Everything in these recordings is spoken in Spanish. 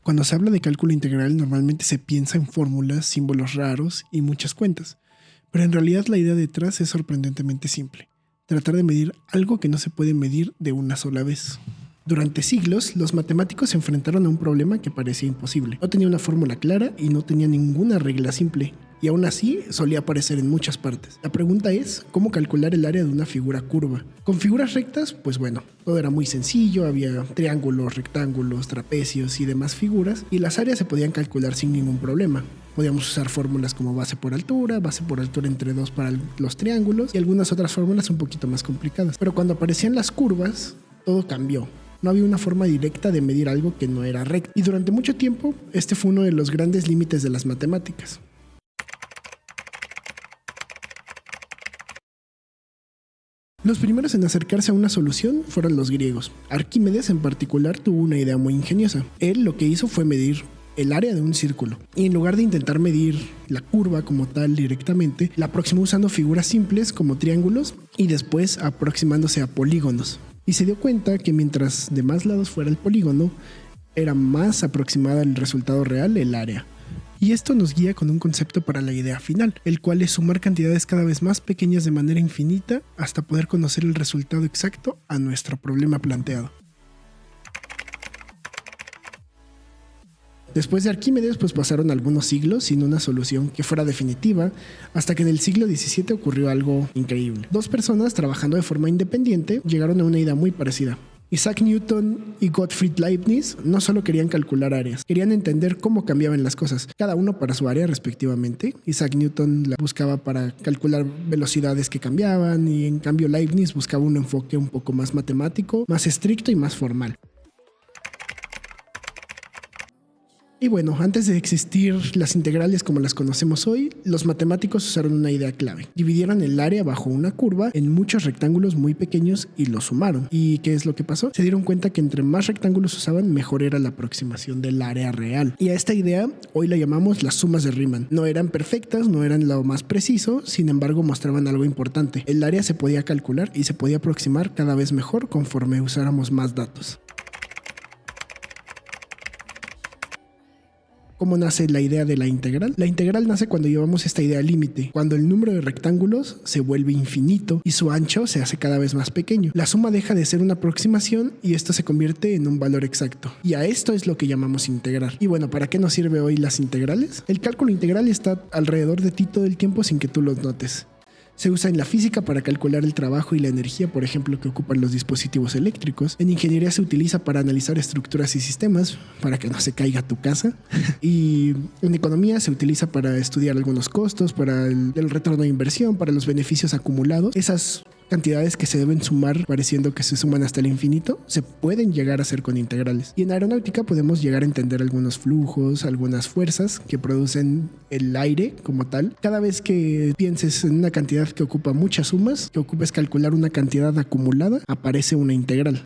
Cuando se habla de cálculo integral normalmente se piensa en fórmulas, símbolos raros y muchas cuentas, pero en realidad la idea detrás es sorprendentemente simple: tratar de medir algo que no se puede medir de una sola vez. Durante siglos, los matemáticos se enfrentaron a un problema que parecía imposible. No tenía una fórmula clara y no tenía ninguna regla simple, y aún así solía aparecer en muchas partes. La pregunta es, ¿cómo calcular el área de una figura curva? Con figuras rectas, pues bueno, todo era muy sencillo, había triángulos, rectángulos, trapecios y demás figuras, y las áreas se podían calcular sin ningún problema. Podíamos usar fórmulas como base por altura entre 2 para los triángulos y algunas otras fórmulas un poquito más complicadas. Pero cuando aparecían las curvas, todo cambió. No había una forma directa de medir algo que no era recto. Y durante mucho tiempo, este fue uno de los grandes límites de las matemáticas. Los primeros en acercarse a una solución fueron los griegos. Arquímedes en particular tuvo una idea muy ingeniosa. Él lo que hizo fue medir el área de un círculo, y en lugar de intentar medir la curva como tal directamente, la aproximó usando figuras simples como triángulos y después aproximándose a polígonos. Y se dio cuenta que mientras de más lados fuera el polígono, era más aproximada al resultado real el área. Y esto nos guía con un concepto para la idea final, el cual es sumar cantidades cada vez más pequeñas de manera infinita hasta poder conocer el resultado exacto a nuestro problema planteado. Después de Arquímedes, pues pasaron algunos siglos sin una solución que fuera definitiva, hasta que en el siglo XVII ocurrió algo increíble. Dos personas trabajando de forma independiente llegaron a una idea muy parecida. Isaac Newton y Gottfried Leibniz no solo querían calcular áreas, querían entender cómo cambiaban las cosas, cada uno para su área respectivamente. Isaac Newton la buscaba para calcular velocidades que cambiaban, y en cambio Leibniz buscaba un enfoque un poco más matemático, más estricto y más formal. Y bueno, antes de existir las integrales como las conocemos hoy, los matemáticos usaron una idea clave. Dividieron el área bajo una curva en muchos rectángulos muy pequeños y los sumaron. ¿Y qué es lo que pasó? Se dieron cuenta que entre más rectángulos usaban, mejor era la aproximación del área real. Y a esta idea hoy la llamamos las sumas de Riemann. No eran perfectas, no eran lo más preciso, sin embargo mostraban algo importante. El área se podía calcular y se podía aproximar cada vez mejor conforme usáramos más datos. ¿Cómo nace la idea de la integral? La integral nace cuando llevamos esta idea al límite, cuando el número de rectángulos se vuelve infinito y su ancho se hace cada vez más pequeño. La suma deja de ser una aproximación y esto se convierte en un valor exacto. Y a esto es lo que llamamos integrar. Y bueno, ¿para qué nos sirve hoy las integrales? El cálculo integral está alrededor de ti todo el tiempo sin que tú lo notes. Se usa en la física para calcular el trabajo y la energía, por ejemplo, que ocupan los dispositivos eléctricos. En ingeniería se utiliza para analizar estructuras y sistemas, para que no se caiga tu casa. Y en economía se utiliza para estudiar algunos costos, para el retorno de inversión, para los beneficios acumulados. Esas cantidades que se deben sumar pareciendo que se suman hasta el infinito se pueden llegar a hacer con integrales. Y en aeronáutica podemos llegar a entender algunos flujos, algunas fuerzas que producen el aire como tal. Cada vez que pienses en una cantidad que ocupa muchas sumas, que ocupes calcular una cantidad acumulada, aparece una integral.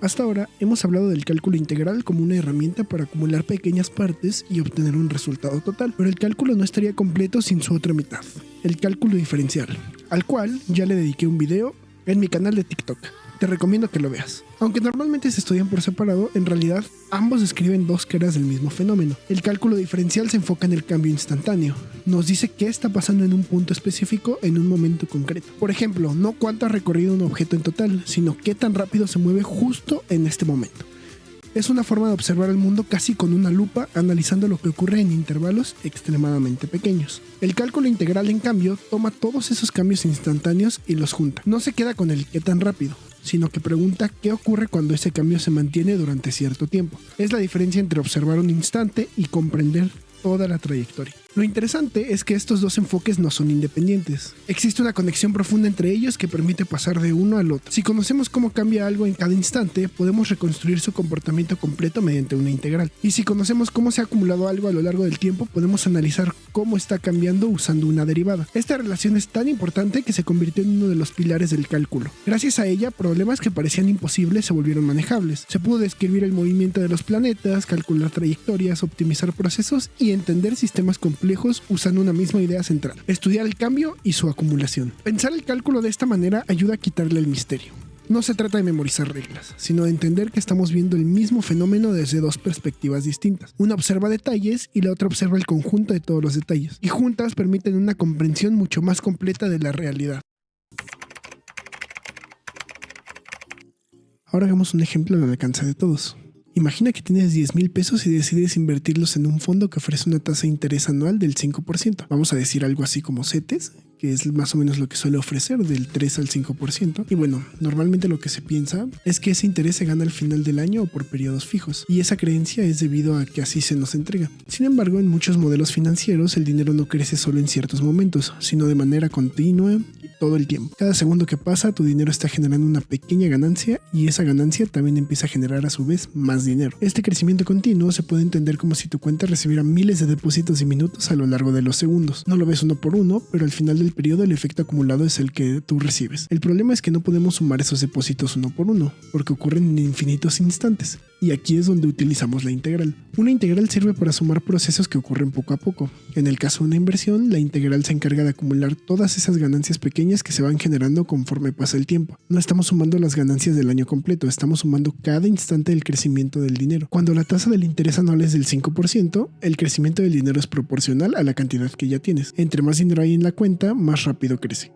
Hasta ahora hemos hablado del cálculo integral como una herramienta para acumular pequeñas partes y obtener un resultado total, pero el cálculo no estaría completo sin su otra mitad, el cálculo diferencial, al cual ya le dediqué un video en mi canal de TikTok. Te recomiendo que lo veas. Aunque normalmente se estudian por separado, en realidad ambos describen dos caras del mismo fenómeno. El cálculo diferencial se enfoca en el cambio instantáneo. Nos dice qué está pasando en un punto específico en un momento concreto. Por ejemplo, no cuánto ha recorrido un objeto en total, sino qué tan rápido se mueve justo en este momento. Es una forma de observar el mundo casi con una lupa, analizando lo que ocurre en intervalos extremadamente pequeños. El cálculo integral, en cambio, toma todos esos cambios instantáneos y los junta. No se queda con el qué tan rápido, sino que pregunta qué ocurre cuando ese cambio se mantiene durante cierto tiempo. Es la diferencia entre observar un instante y comprender toda la trayectoria. Lo interesante es que estos dos enfoques no son independientes. Existe una conexión profunda entre ellos que permite pasar de uno al otro. Si conocemos cómo cambia algo en cada instante, podemos reconstruir su comportamiento completo mediante una integral. Y si conocemos cómo se ha acumulado algo a lo largo del tiempo, podemos analizar cómo está cambiando usando una derivada. Esta relación es tan importante que se convirtió en uno de los pilares del cálculo. Gracias a ella, problemas que parecían imposibles se volvieron manejables. Se pudo describir el movimiento de los planetas, calcular trayectorias, optimizar procesos y entender sistemas complejos usando una misma idea central: estudiar el cambio y su acumulación. Pensar el cálculo de esta manera ayuda a quitarle el misterio. No se trata de memorizar reglas, sino de entender que estamos viendo el mismo fenómeno desde dos perspectivas distintas. Una observa detalles y la otra observa el conjunto de todos los detalles, y juntas permiten una comprensión mucho más completa de la realidad. Ahora hagamos un ejemplo al alcance de todos. Imagina que tienes 10,000 pesos y decides invertirlos en un fondo que ofrece una tasa de interés anual del 5%. Vamos a decir algo así como CETES, que es más o menos lo que suele ofrecer, del 3 al 5%. Y bueno, normalmente lo que se piensa es que ese interés se gana al final del año o por periodos fijos, y esa creencia es debido a que así se nos entrega. Sin embargo, en muchos modelos financieros el dinero no crece solo en ciertos momentos, sino de manera continua todo el tiempo. Cada segundo que pasa, tu dinero está generando una pequeña ganancia, y esa ganancia también empieza a generar a su vez más dinero. Este crecimiento continuo se puede entender como si tu cuenta recibiera miles de depósitos diminutos a lo largo de los segundos. No lo ves uno por uno, pero al final del periodo el efecto acumulado es el que tú recibes. El problema es que no podemos sumar esos depósitos uno por uno, porque ocurren en infinitos instantes. Y aquí es donde utilizamos la integral. Una integral sirve para sumar procesos que ocurren poco a poco. En el caso de una inversión, la integral se encarga de acumular todas esas ganancias pequeñas que se van generando conforme pasa el tiempo. No estamos sumando las ganancias del año completo, estamos sumando cada instante del crecimiento del dinero. Cuando la tasa del interés anual es del 5%, el crecimiento del dinero es proporcional a la cantidad que ya tienes. Entre más dinero hay en la cuenta, más rápido crece.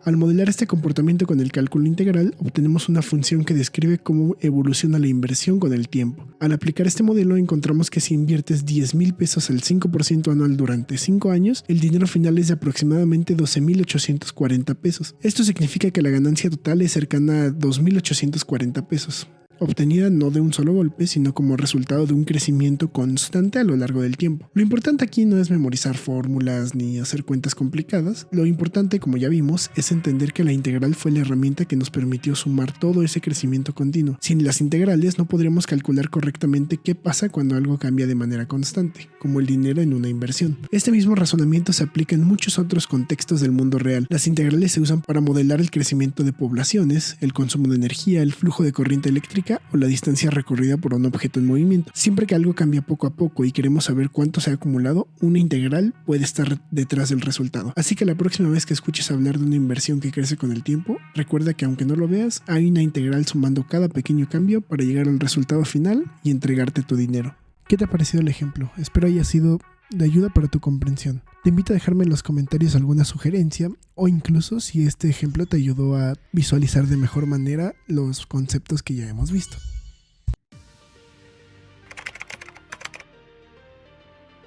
Al modelar este comportamiento con el cálculo integral, obtenemos una función que describe cómo evoluciona la inversión con el tiempo. Al aplicar este modelo, encontramos que si inviertes 10,000 pesos al 5% anual durante 5 años, el dinero final es de aproximadamente 12,840 pesos. Esto significa que la ganancia total es cercana a 2,840 pesos. Obtenida no de un solo golpe, sino como resultado de un crecimiento constante a lo largo del tiempo. Lo importante aquí no es memorizar fórmulas ni hacer cuentas complicadas. Lo importante, como ya vimos, es entender que la integral fue la herramienta que nos permitió sumar todo ese crecimiento continuo. Sin las integrales no podríamos calcular correctamente qué pasa cuando algo cambia de manera constante, como el dinero en una inversión. Este mismo razonamiento se aplica en muchos otros contextos del mundo real. Las integrales se usan para modelar el crecimiento de poblaciones, el consumo de energía, el flujo de corriente eléctrica o la distancia recorrida por un objeto en movimiento. Siempre que algo cambia poco a poco y queremos saber cuánto se ha acumulado, una integral puede estar detrás del resultado. Así que la próxima vez que escuches hablar de una inversión que crece con el tiempo, recuerda que aunque no lo veas, hay una integral sumando cada pequeño cambio para llegar al resultado final y entregarte tu dinero. ¿Qué te ha parecido el ejemplo? Espero haya sido de ayuda para tu comprensión. Te invito a dejarme en los comentarios alguna sugerencia o incluso si este ejemplo te ayudó a visualizar de mejor manera los conceptos que ya hemos visto.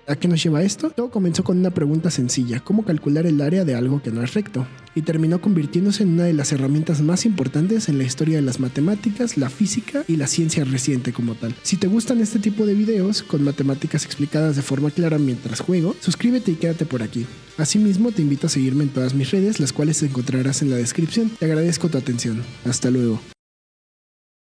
¿A qué nos lleva esto? Todo comenzó con una pregunta sencilla: ¿cómo calcular el área de algo que no es recto? Y terminó convirtiéndose en una de las herramientas más importantes en la historia de las matemáticas, la física y la ciencia reciente como tal. Si te gustan este tipo de videos con matemáticas explicadas de forma clara mientras juego, suscríbete y quédate por aquí. Asimismo, te invito a seguirme en todas mis redes, las cuales encontrarás en la descripción. Te agradezco tu atención. Hasta luego.